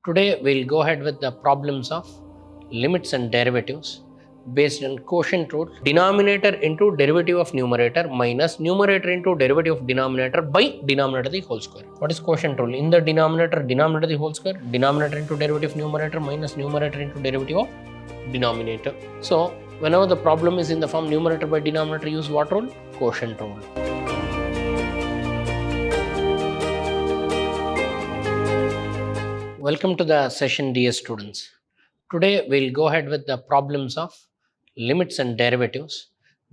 Today we'll go ahead with the problems of limits and derivatives based on quotient rule. Denominator into derivative of numerator minus numerator into derivative of denominator by denominator the whole square. What is quotient rule? In the denominator the whole square, denominator into derivative of numerator minus numerator into derivative of denominator. So whenever the problem is in the form numerator by denominator, use what rule? Quotient rule. Welcome to the session, dear students. Today we'll go ahead with the problems of limits and derivatives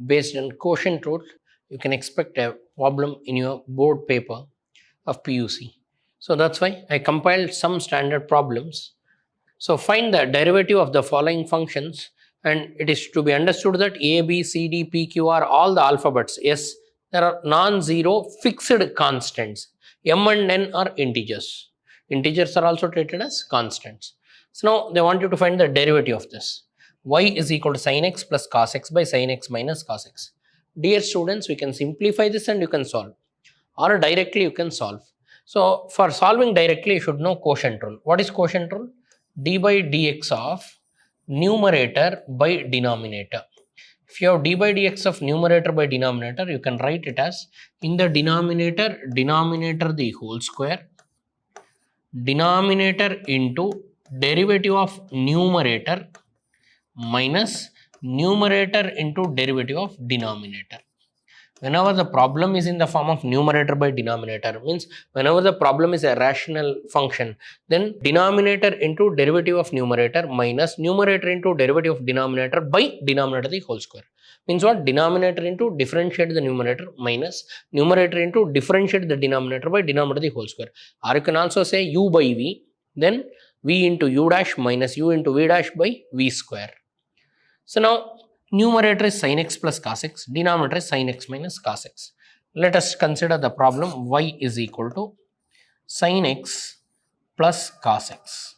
based on quotient rule. You can expect a problem in your board paper of PUC. So that's why I compiled some standard problems. So find the derivative of the following functions, and it is to be understood that A, B, C, D, P, Q are all the alphabets. Yes, there are non-zero fixed constants. M and N are integers. Integers are also treated as constants. So now they want you to find the derivative of this. Y is equal to sin x plus cos x by sin x minus cos x. Dear students, we can simplify this and you can solve, or directly you can solve. So for solving directly, you should know quotient rule. What is quotient rule? D by dx of numerator by denominator. If you have d by dx of numerator by denominator, you can write it as in the denominator the whole square, denominator into derivative of numerator minus numerator into derivative of denominator. Whenever the problem is in the form of numerator by denominator, means whenever the problem is a rational function, then denominator into derivative of numerator minus numerator into derivative of denominator by denominator the whole square. Means what? Denominator into differentiate the numerator minus numerator into differentiate the denominator by denominator the whole square. Or you can also say u by v, then v into u dash minus u into v dash by v square. So now numerator is sin x plus cos x, denominator is sin x minus cos x. Let us consider the problem y is equal to sin x plus cos x.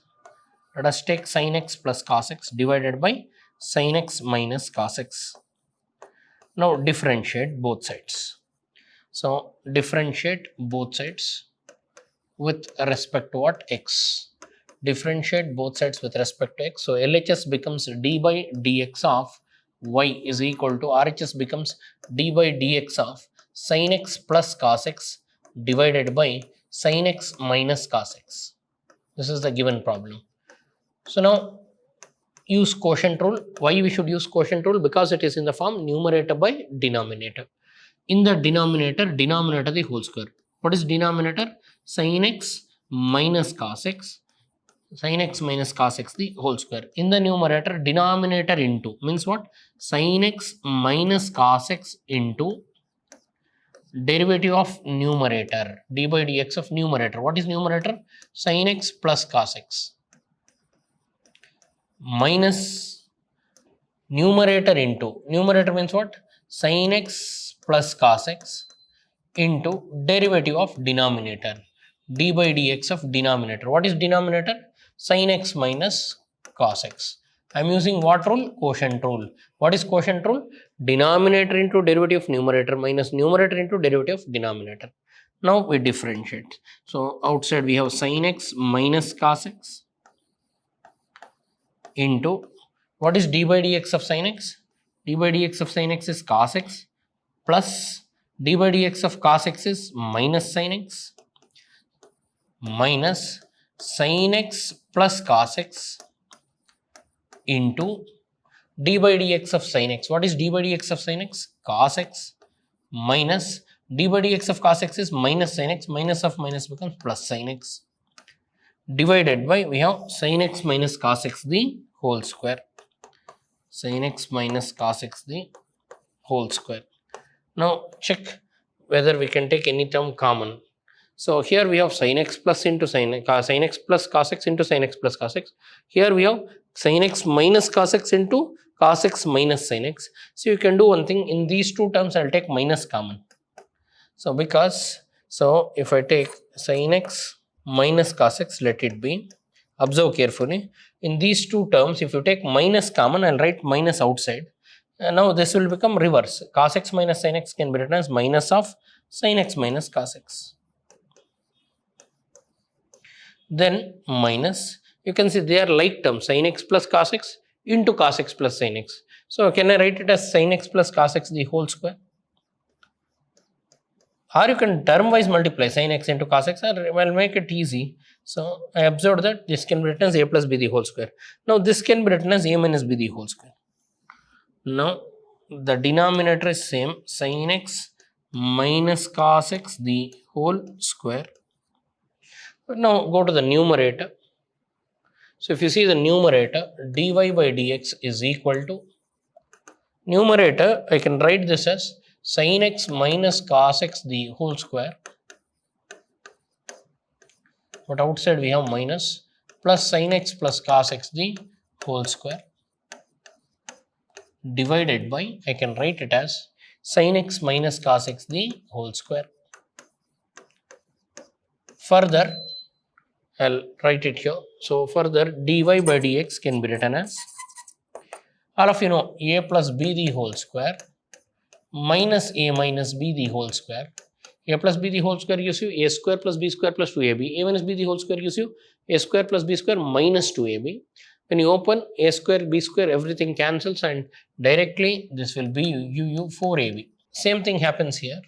Let us take sin x plus cos x divided by sin x minus cos x. Now differentiate both sides. So differentiate both sides with respect to what? X. Differentiate both sides with respect to x. So LHS becomes d by dx of y is equal to RHS becomes d by dx of sin x plus cos x divided by sin x minus cos x. This is the given problem. So now use quotient rule. Why we should use quotient rule? Because it is in the form numerator by denominator. In the denominator the whole square. What is denominator? Sin x minus cos x, sin x minus cos x the whole square. In the numerator, denominator into means what? Sin x minus cos x into derivative of numerator, d by dx of numerator. What is numerator? Sin x plus cos x minus numerator into, numerator means what? Sin x plus cos x into derivative of denominator, d by dx of denominator. What is denominator? Sin x minus cos x. I am using what rule? Quotient rule. What is quotient rule? Denominator into derivative of numerator minus numerator into derivative of denominator. Now we differentiate. So outside we have sin x minus cos x into, what is d by dx of sin x? D by dx of sin x is cos x plus d by dx of cos x is minus sin x minus sin x plus cos x into d by dx of sin x. What is d by dx of sin x? Cos x minus d by dx of cos x is minus sin x, minus of minus becomes plus sin x, divided by, we have sin x minus cos x the whole square. Sin x minus cos x the whole square. Now check whether we can take any term common. So here we have sin x plus into sin x plus cos x into sin x plus cos x. Here we have sin x minus cos x into cos x minus sin x. So you can do one thing, in these two terms I will take minus common. So because, so if I take sin x minus cos x, let it be, observe carefully, in these two terms if you take minus common, I will write minus outside. And now this will become reverse. Cos x minus sin x can be written as minus of sin x minus cos x. then minus, you can see they are like terms, sin x plus cos x into cos x plus sin x. So can I write it as sin x plus cos x the whole square? Or you can term wise multiply sin x into cos x, or well, make it easy. So I observed that this can be written as a plus b the whole square. Now this can be written as a minus b the whole square. Now the denominator is same, sin x minus cos x the whole square. Now go to the numerator. So if you see the numerator, dy by dx is equal to, numerator I can write this as sin x minus cos x the whole square, but outside we have minus, plus sin x plus cos x the whole square, divided by, I can write it as sin x minus cos x the whole square. Further, I'll write it here. So further, dy by dx can be written as, all of you know, a plus b the whole square minus a minus b the whole square. A plus b the whole square gives you a square plus b square plus 2ab. A minus b the whole square gives you a square plus b square minus 2ab. When you open a square, b square, everything cancels, and directly this will be u 4ab. Same thing happens here.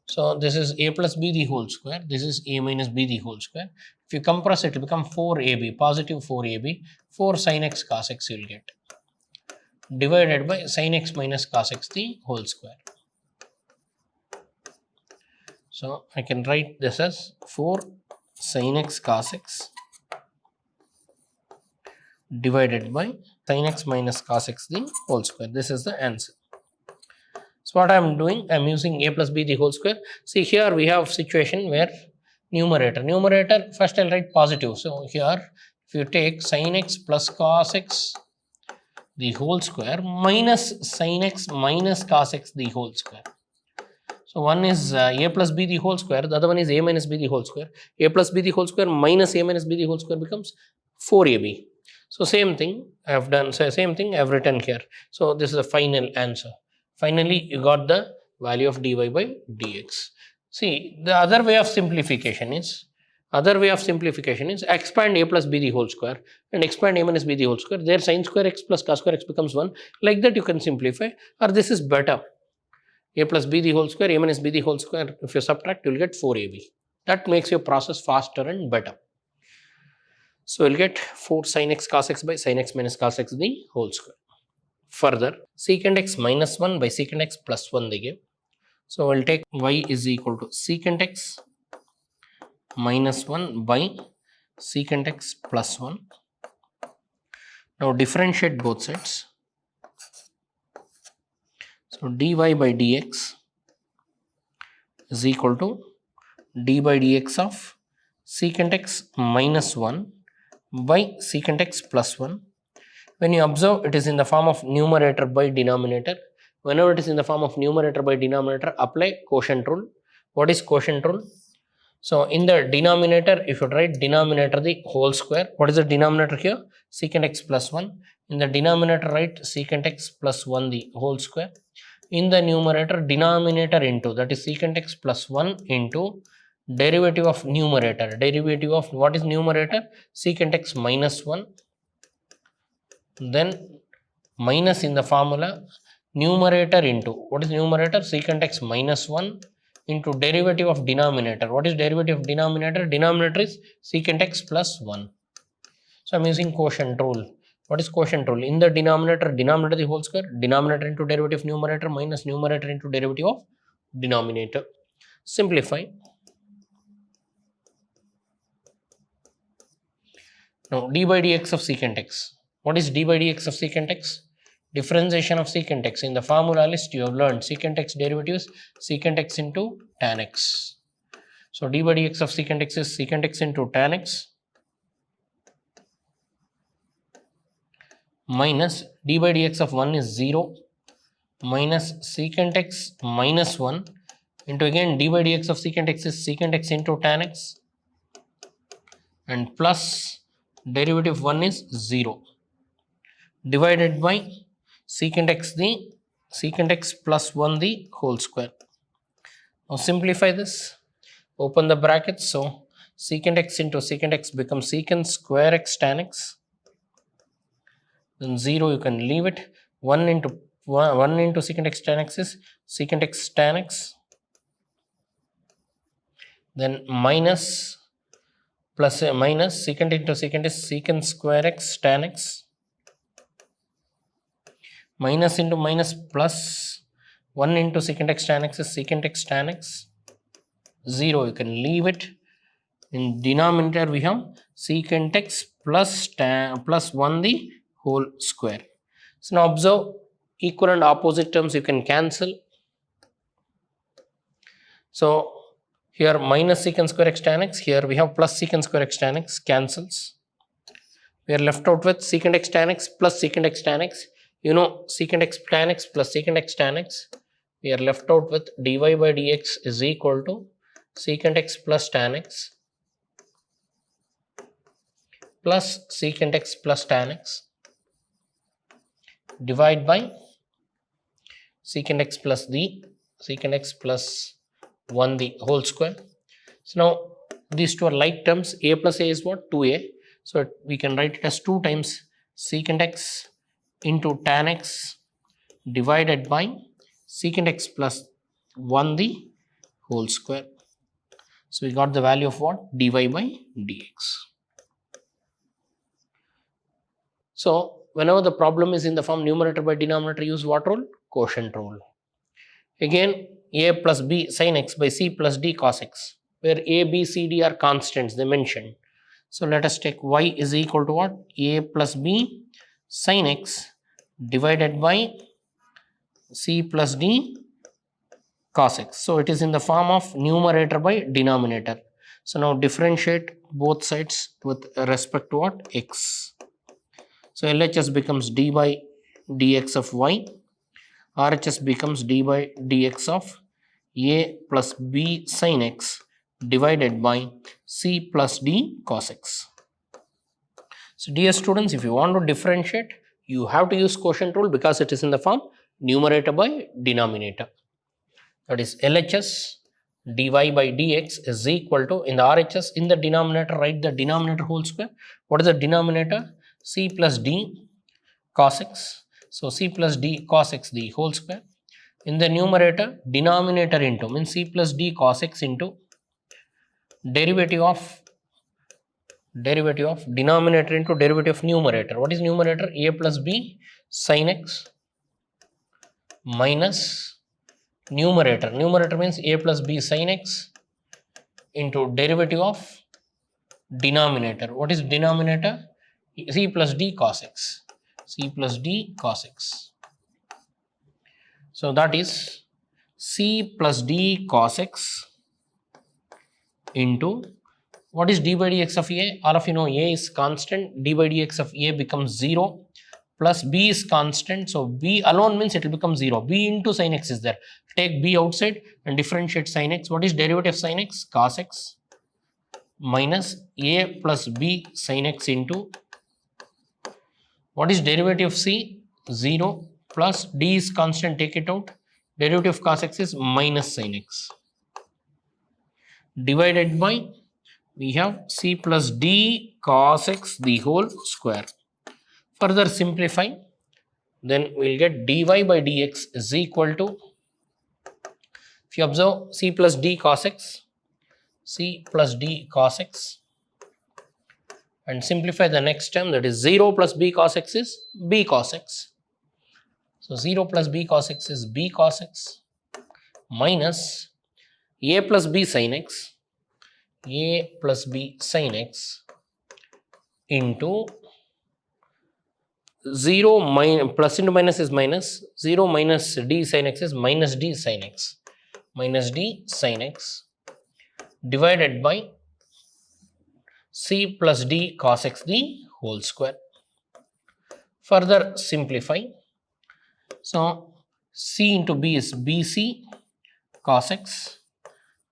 So this is a plus b the whole square. This is a minus b the whole square. If you compress it, it will become 4ab, positive 4ab. 4 sin x cos x you will get, divided by sin x minus cos x the whole square. So I can write this as 4 sin x cos x divided by sin x minus cos x the whole square. This is the answer. So what I am doing, I am using a plus b the whole square. See here we have situation where numerator, first I will write positive. So here if you take sin x plus cos x the whole square minus sin x minus cos x the whole square. So one is a plus b the whole square, the other one is a minus b the whole square. A plus b the whole square minus a minus b the whole square becomes 4ab. So same thing I have done, so same thing I have written here. So this is the final answer. Finally you got the value of dy by dx. See, the other way of simplification is, expand a plus b the whole square and expand a minus b the whole square. There sin square x plus cos square x becomes 1. Like that you can simplify, or this is better. A plus b the whole square, a minus b the whole square, if you subtract you will get 4ab. That makes your process faster and better. So we will get 4 sin x cos x by sin x minus cos x the whole square. Further, secant x minus 1 by secant x plus 1 they give. So we will take y is equal to secant x minus 1 by secant x plus 1. Now differentiate both sides. So dy by dx is equal to d by dx of secant x minus 1 by secant x plus 1. When you observe, it is in the form of numerator by denominator. Whenever it is in the form of numerator by denominator, apply quotient rule. What is quotient rule? So in the denominator, if you write denominator the whole square, what is the denominator here? Secant x plus 1. In the denominator, write secant x plus 1 the whole square. In the numerator, denominator into, that is secant x plus 1 into derivative of numerator. Derivative of what is numerator? Secant x minus 1. Then minus in the formula, numerator into, what is numerator? Secant x minus 1 into derivative of denominator. What is derivative of denominator? Denominator is secant x plus 1. So I am using quotient rule. What is quotient rule? In the denominator, denominator the whole square, denominator into derivative of numerator minus numerator into derivative of denominator. Simplify. Now d by dx of secant x. What is d by dx of secant x? Differentiation of secant x. In the formula list you have learned secant x derivatives, secant x into tan x. So d by dx of secant x is secant x into tan x minus d by dx of 1 is 0 minus secant x minus 1 into, again d by dx of secant x is secant x into tan x, and plus derivative 1 is 0 divided by secant x plus 1 the whole square. Now simplify this, open the brackets. So secant x into secant x becomes secant square x tan x. Then 0 you can leave it. 1 into secant x tan x is secant x tan x. Then minus plus minus secant into secant is secant square x tan x. Minus into minus plus 1 into secant x tan x is secant x tan x. 0 you can leave it. In denominator we have secant x plus 1 the whole square. So now observe, equal and opposite terms you can cancel. So here minus secant square x tan x, here we have plus secant square x tan x, cancels. We are left out with secant x tan x plus secant x tan x. You know secant x tan x plus secant x tan x. We are left out with dy by dx is equal to secant x plus tan x plus secant x plus tan x divide by secant x plus the secant x plus 1 the whole square. So now these two are like terms. A plus a is what? 2a. So we can write it as 2 times secant x into tan x divided by secant x plus 1 the whole square. So we got the value of what? Dy by dx. So whenever the problem is in the form numerator by denominator, use what rule? Quotient rule. Again, a plus b sin x by c plus d cos x, where a, b, c, d are constants they mentioned. So let us take y is equal to what? A plus b sin x divided by c plus d cos x. So it is in the form of numerator by denominator. So now differentiate both sides with respect to what? X. So LHS becomes d by dx of y. RHS becomes d by dx of a plus b sin x divided by c plus d cos x. So dear students, if you want to differentiate, you have to use quotient rule because it is in the form numerator by denominator. That is LHS dy by dx is equal to, in the RHS, in the denominator, write the denominator whole square. What is the denominator? C plus d cos x. So c plus d cos x the whole square. In the numerator, denominator into means c plus d cos x into derivative of denominator into derivative of numerator. What is numerator? A plus b sin x minus numerator. Numerator means a plus b sin x into derivative of denominator. What is denominator? C plus d cos x. C plus d cos x. So that is c plus d cos x into, what is d by dx of a? All of you know a is constant, d by dx of a becomes 0, plus b is constant, so b alone means it will become 0. b into sin x is there. Take b outside and differentiate sin x. What is derivative of sin x? Cos x minus a plus b sin x into, what is derivative of c? 0 plus d is constant, take it out. Derivative of cos x is minus sin x divided by, we have c plus d cos x the whole square. Further simplify, then we will get dy by dx is equal to, if you observe, c plus d cos x, c plus d cos x, and simplify the next term, that is 0 plus b cos x is b cos x. So 0 plus b cos x is b cos x minus a plus b sin x, a plus b sin x into 0 minus, plus into minus is minus, 0 minus d sin x is minus d sin x, minus d sin x divided by c plus d cos x the whole square. Further simplify, so c into b is bc cos x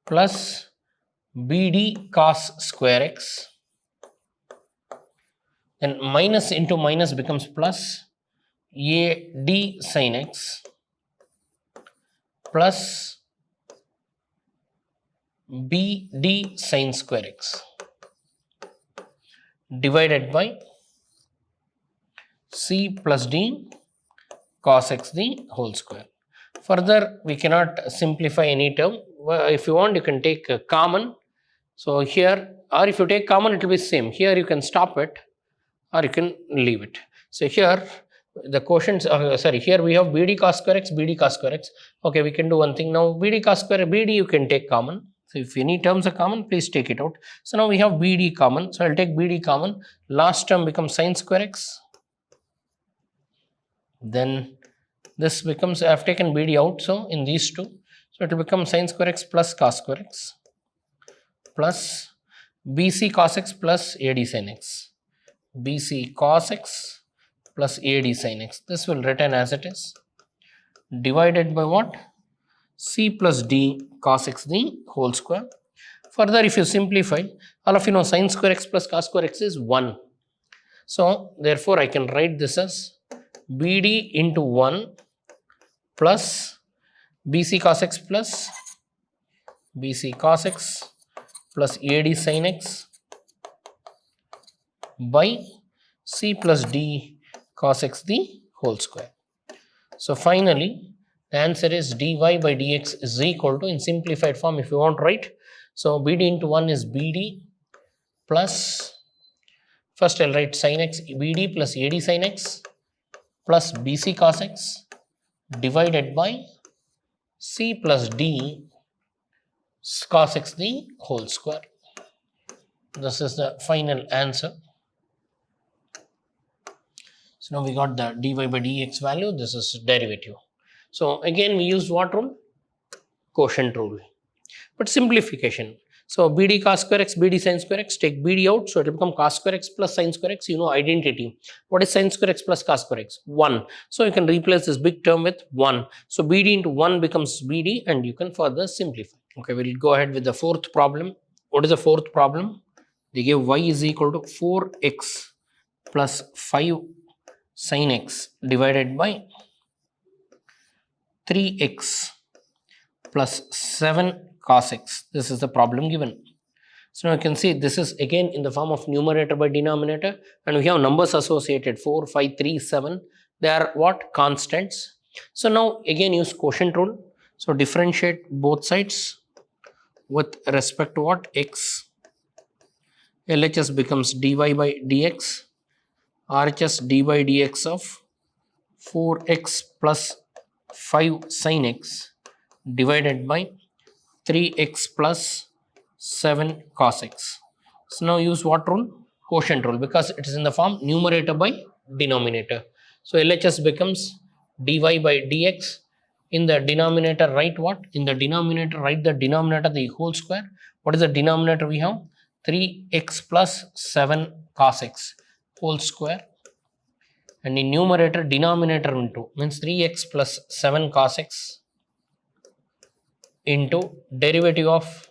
plus bd cos square x, then minus into minus becomes plus, a d sin x plus b d sin square x. divided by c plus d cos x the whole square. Further, we cannot simplify any term. If you want, you can take a common. So here, or if you take common, it will be same. Here you can stop it, or you can leave it. So here, the quotients, here we have BD cos square x, BD cos square x. Okay, we can do one thing now. BD cos square, BD you can take common. So if any terms are common, please take it out. So now we have BD common. So I'll take BD common. Last term becomes sin square x. Then this becomes, I have taken BD out, so in these two, so it will become sin square x plus cos square x plus BC cos x plus AD sin x. BC cos x plus AD sin x. This will return as it is, divided by what? C plus D cos x the whole square. Further, if you simplify, all of you know sin square x plus cos square x is 1. So therefore, I can write this as BD into 1 plus BC cos x plus BC cos x plus AD sin x by C plus D cos x the whole square. So finally, the answer is dy by dx is equal to, in simplified form if you want to write, so BD into 1 is BD plus, first I'll write sin x, BD plus AD sin x plus BC cos x divided by C plus D cos x the whole square. This is the final answer. So now we got the dy by dx value. This is derivative. So again we used what rule? Quotient rule. But simplification. So BD cos square x, BD sin square x, take BD out. So it will become cos square x plus sin square x. You know identity. What is sin square x plus cos square x? 1. So you can replace this big term with 1. So BD into 1 becomes BD and you can further simplify. Okay, we'll go ahead with the fourth problem. What is the fourth problem? They give y is equal to 4x plus 5 sin x divided by 3x plus 7 cos x. This is the problem given. So now you can see this is again in the form of numerator by denominator, and we have numbers associated 4, 5, 3, 7. They are what? Constants. So now again use quotient rule. So differentiate both sides with respect to what? X. LHS becomes dy by dx. RHS d by dx of 4x plus 5 sin x divided by 3x plus 7 cos x. So now use what rule? Quotient rule, because it is in the form numerator by denominator. So LHS becomes dy by dx. In the denominator write what? In the denominator write the denominator the whole square. What is the denominator we have? 3x plus 7 cos x whole square. And in numerator denominator into means 3x plus 7 cos x into derivative of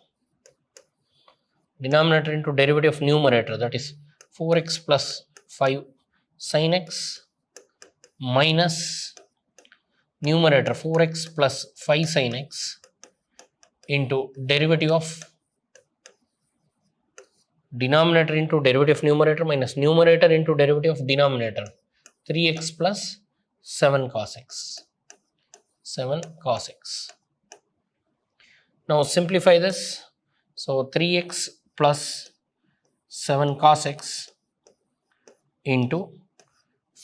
denominator into derivative of numerator, that is 4x plus 5 sin x minus numerator 4x plus 5 sin x into derivative of denominator into derivative of numerator minus numerator into derivative of denominator 3x plus 7 cos x. 7 cos x. Now simplify this. So 3x plus 7 cos x into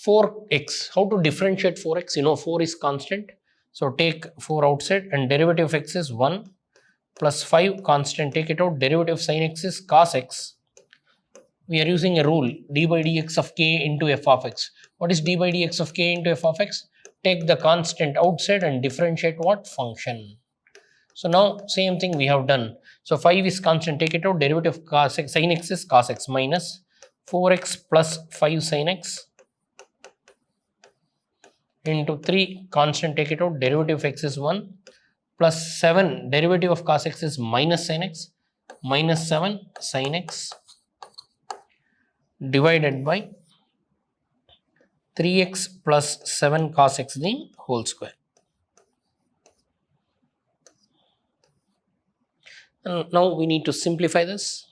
4x. How to differentiate 4x? You know 4 is constant. So take 4 outside and derivative of x is 1 plus 5 constant. Take it out. Derivative of sin x is cos x. We are using a rule d by dx of k into f of x. What is d by dx of k into f of x? Take the constant outside and differentiate what? Function. So now same thing we have done. So 5 is constant, take it out, derivative of cos x, sin x is cos x minus 4x plus 5 sin x into 3 constant, take it out, derivative of x is 1 plus 7 derivative of cos x is minus sin x minus 7 sin x divided by 3x plus 7 cos x the whole square. And now we need to simplify this.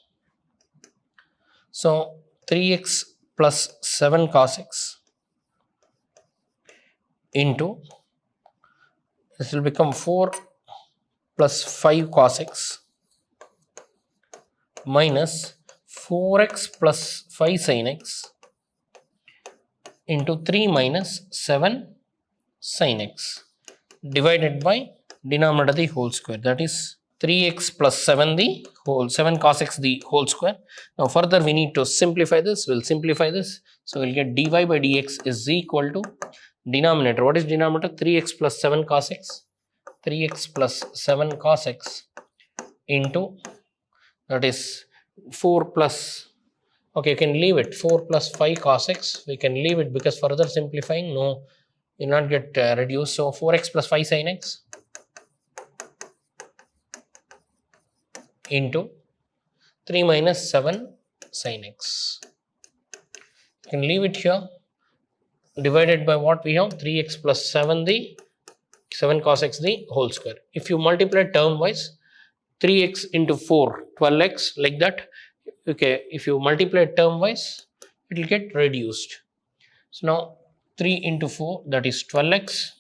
So 3x plus 7 cos x into, this will become 4 plus 5 cos x minus 4x plus 5 sin x into 3 minus 7 sin x divided by denominator the whole square, that is 3x plus 7 the whole 7 cos x the whole square. Now further we need to simplify this. We'll simplify this. So we'll get dy by dx is equal to denominator. What is denominator? 3x plus 7 cos x. 3x plus 7 cos x into, that is 4 plus, okay, you can leave it, 4 plus 5 cos x. We can leave it because further simplifying, no, will not get reduced. So 4x plus 5 sin x into 3 minus 7 sin x. You can leave it here, divided by what we have, 3x plus 7 the 7 cos x the whole square. If you multiply term wise, 3x into 4, 12x, like that. Okay, if you multiply term wise, it will get reduced. So now 3 into 4, that is 12x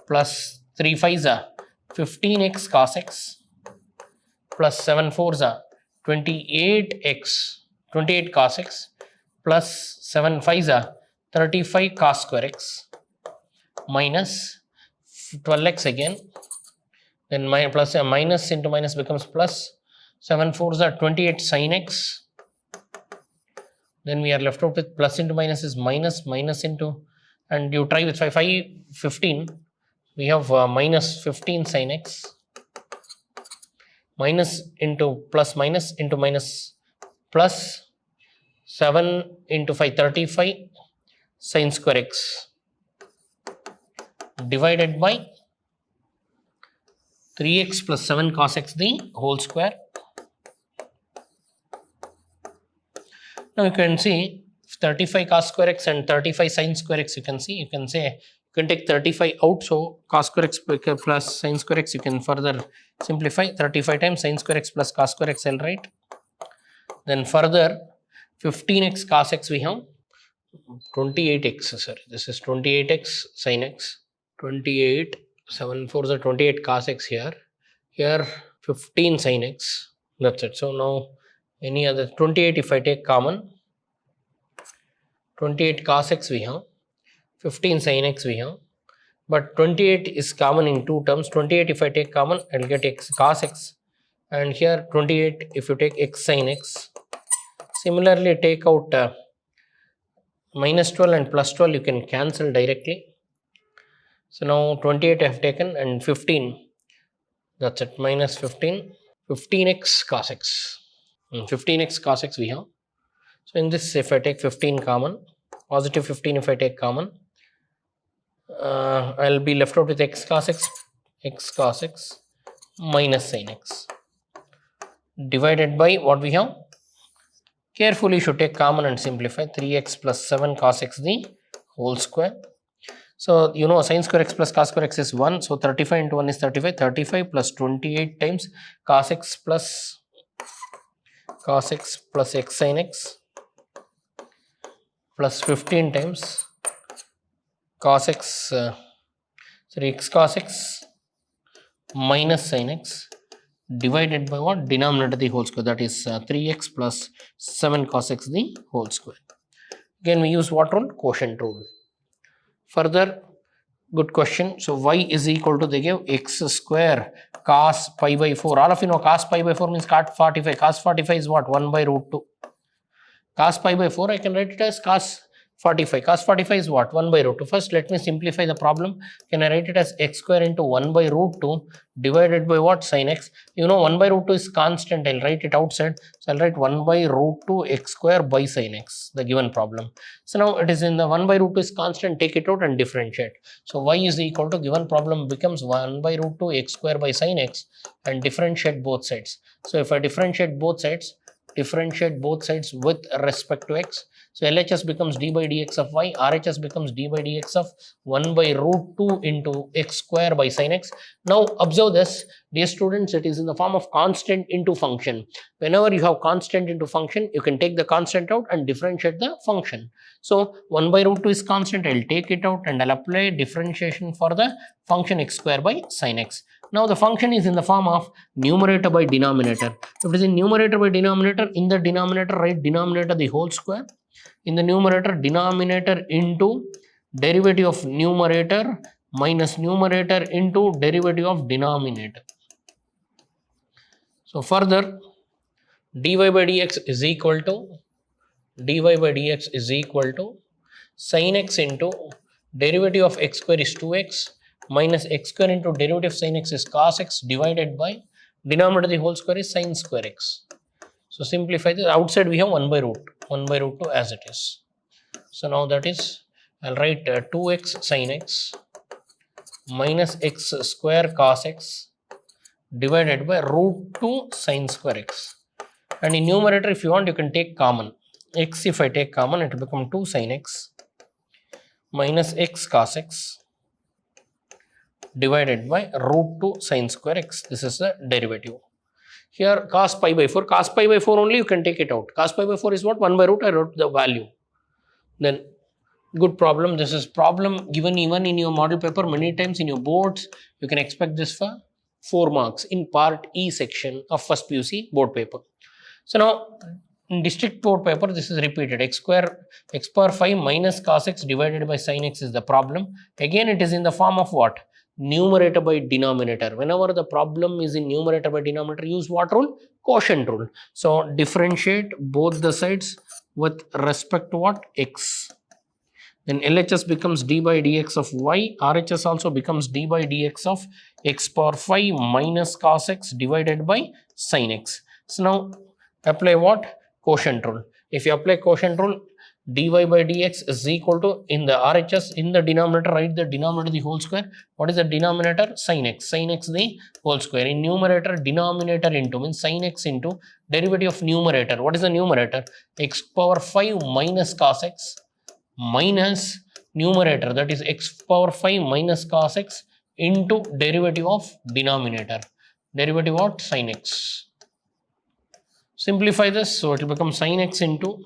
plus 3 5s are 15x cos x plus 7 4s are 28x, 28 cos x plus 7 5s are 35 cos square x minus 12x again, then plus minus into minus becomes plus, 7 4s are 28 sin x, then we are left out with plus into minus is minus, minus into, and you try with 5 15, we have minus 15 sin x, minus into plus minus into minus plus 7 into 5 35 sin square x divided by 3x plus 7 cos x the whole square. Now you can see 35 cos square x and 35 sin square x, you can see, you can say, you can take 35 out, so cos square x plus sin square x, you can further simplify, 35 times sin square x plus cos square x, I'll write. Then further 15x cos x we have 28x, sorry, this is 28x sin x, 28, 7 4 is 28 cos x here, here 15 sin x, that's it. So now any other 28, if I take common, 28 cos x we have, 15 sin x we have, but 28 is common in two terms. 28 if I take common, I will get x cos x, and here 28 if you take x sin x. Similarly take out minus 12 and plus 12, you can cancel directly. So now 28 I have taken and 15, that's it, minus 15, 15x cos x, 15x cos x we have. So in this, if I take 15 common, positive 15 if I take common, I'll be left out with x cos x minus sin x divided by what we have. Carefully you should take common and simplify, 3x plus 7 cos x the whole square. So you know sin square x plus cos square x is 1, so 35 into 1 is 35, 35 plus 28 times cos x plus x sin x plus 15 times cos x, x cos x minus sin x divided by what? Denominator the whole square, that is 3x plus 7 cos x the whole square. Again we use what rule? Quotient rule. Further, good question. So y is equal to, they give x square cos pi by 4. All of you know cos pi by 4 means cos 45. Cos 45 is what? 1 by root 2. Cos pi by 4, I can write it as cos 45. Cos 45 is what? 1 by root 2. First, let me simplify the problem. Can I write it as x square into 1 by root 2 divided by what? Sin x. You know 1 by root 2 is constant. I'll write it outside. So I'll write 1 by root 2 x square by sin x, the given problem. So now it is in the 1 by root 2 is constant. Take it out and differentiate. So y is equal to, given problem becomes 1 by root 2 x square by sin x, and differentiate both sides. So if I differentiate both sides with respect to x, So LHS becomes d by dx of y, RHS becomes d by dx of 1 by root 2 into x square by sin x. Now observe this, dear students, it is in the form of constant into function. Whenever you have constant into function, you can take the constant out and differentiate the function. So 1 by root 2 is constant, I will take it out and I will apply differentiation for the function x square by sin x. Now the function is in the form of numerator by denominator. If it is in numerator by denominator, in the denominator write denominator the whole square. In the numerator, denominator into derivative of numerator minus numerator into derivative of denominator. So further, dy by dx is equal to sin x into derivative of x square is 2x minus x square into derivative of sin x is cos x divided by denominator the whole square is sin square x. So simplify this. Outside we have 1 by root 2 as it is. So now that is, I'll write 2x sin x minus x square cos x divided by root 2 sin square x. And in numerator, if you want, you can take common. X, if I take common, it will become 2 sin x minus x cos x divided by root 2 sin square x. This is the derivative. Here cos pi by 4, cos pi by 4 only you can take it out. Cos pi by 4 is what? 1 by root, I wrote the value. Then good problem. This is problem given even in your model paper many times in your boards. You can expect this for 4 marks in part E section of first PUC board paper. So now in district board paper this is repeated. X power 5 minus cos x divided by sin x is the problem. Again it is in the form of what? Numerator by denominator. Whenever the problem is in numerator by denominator, use what rule? Quotient rule. So differentiate both the sides with respect to what? X. Then LHS becomes d by dx of y, RHS also becomes d by dx of x power 5 minus cos x divided by sin x. So now apply what? Quotient rule. If you apply quotient rule, dy by dx is equal to, in the RHS, in the denominator, write the denominator the whole square. What is the denominator? Sin x the whole square. In numerator, denominator into means sin x into derivative of numerator. What is the numerator? X power 5 minus cos x minus numerator, that is x power 5 minus cos x into derivative of denominator, derivative of sin x. Simplify this, so it will become sin x into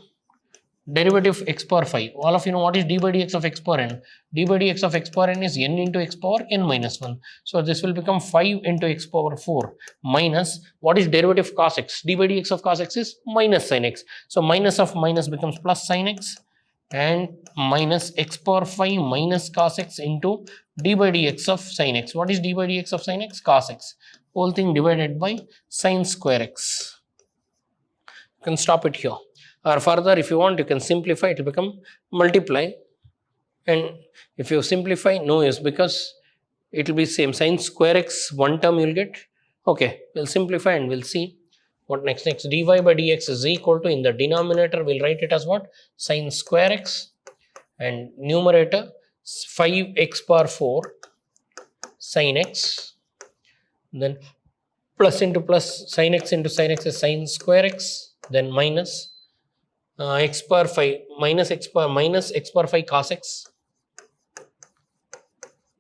derivative of x power 5. All of you know what is d by dx of x power n. D by dx of x power n is n into x power n minus 1. So this will become 5 into x power 4 minus, what is derivative of cos x? D by dx of cos x is minus sin x. So minus of minus becomes plus sin x and minus x power 5 minus cos x into d by dx of sin x. What is d by dx of sin x? Cos x. Whole thing divided by sin square x. You can stop it here. Or further, if you want, you can simplify, it will become multiply. And if you simplify, no use, because it will be same. Sin square x, one term you will get. Okay, we'll simplify and we'll see what next. Dy by dx is equal to, in the denominator, we'll write it as what? Sin square x, and numerator 5x power 4 sin x, then plus into plus, sin x into sin x is sin square x, then minus x power 5 minus x power 5 cos x,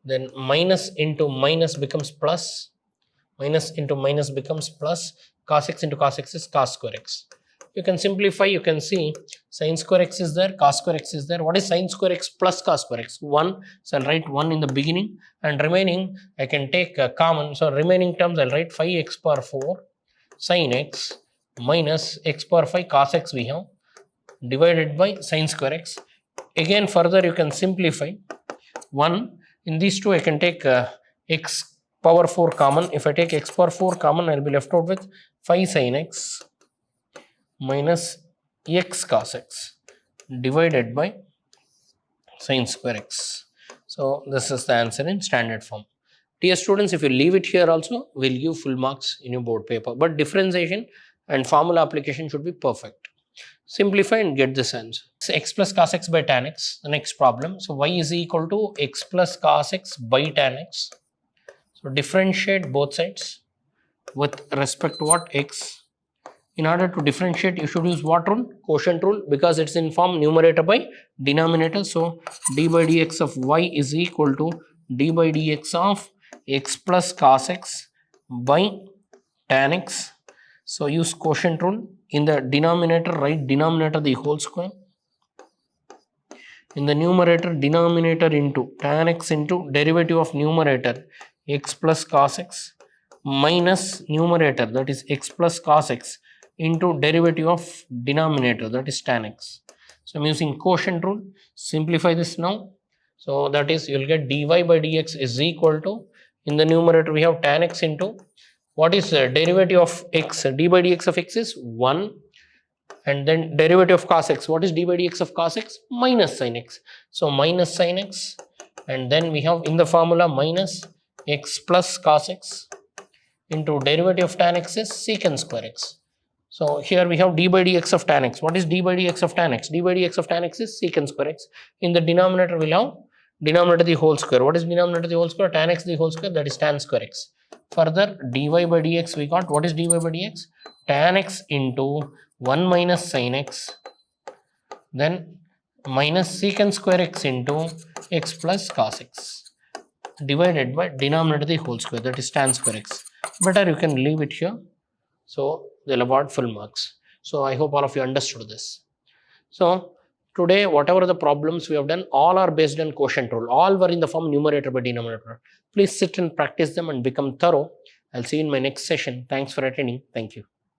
then minus into minus becomes plus, minus into minus becomes plus, cos x into cos x is cos square x. You can simplify, you can see sin square x is there, cos square x is there. What is sin square x plus cos square x? 1. So I'll write 1 in the beginning, and remaining I can take common. So remaining terms I'll write 5x power 4 sin x minus x power 5 cos x we have, divided by sin square x. Again further you can simplify. 1, in these two I can take x power 4 common. If I take x power 4 common, I will be left out with 5 sin x minus x cos x divided by sin square x. So this is the answer in standard form. Dear students, if you leave it here also, we'll give full marks in your board paper. But differentiation and formula application should be perfect. Simplify and get this answer. So x plus cos x by tan x, the next problem. So y is equal to x plus cos x by tan x. So differentiate both sides with respect to what? X. In order to differentiate, you should use what rule? Quotient rule, because it's in form numerator by denominator. So d by dx of y is equal to d by dx of x plus cos x by tan x. So use quotient rule. In the denominator, write denominator the whole square. In the numerator, denominator into tan x into derivative of numerator x plus cos x minus numerator, that is x plus cos x, into derivative of denominator, that is tan x. So I'm using quotient rule. Simplify this now. So that is, you'll get dy by dx is equal to, in the numerator we have tan x into, what is derivative of x? D by dx of x is 1, and then derivative of cos x. What is d by dx of cos x? Minus sin x. So minus sin x, and then we have in the formula minus x plus cos x into derivative of tan x is secant square x. So here we have d by dx of tan x. What is d by dx of tan x? D by dx of tan x is secant square x. In the denominator we'll have denominator the whole square. What is denominator the whole square? Tan x the whole square, that is tan square x. Further, dy by dx we got, what is dy by dx? Tan x into 1 minus sin x, then minus secant square x into x plus cos x, divided by denominator the whole square, that is tan square x. Better you can leave it here. So they'll award full marks. So I hope all of you understood this. So today, whatever the problems we have done, all are based on quotient rule. All were in the form numerator by denominator. Please sit and practice them and become thorough. I'll see you in my next session. Thanks for attending. Thank you.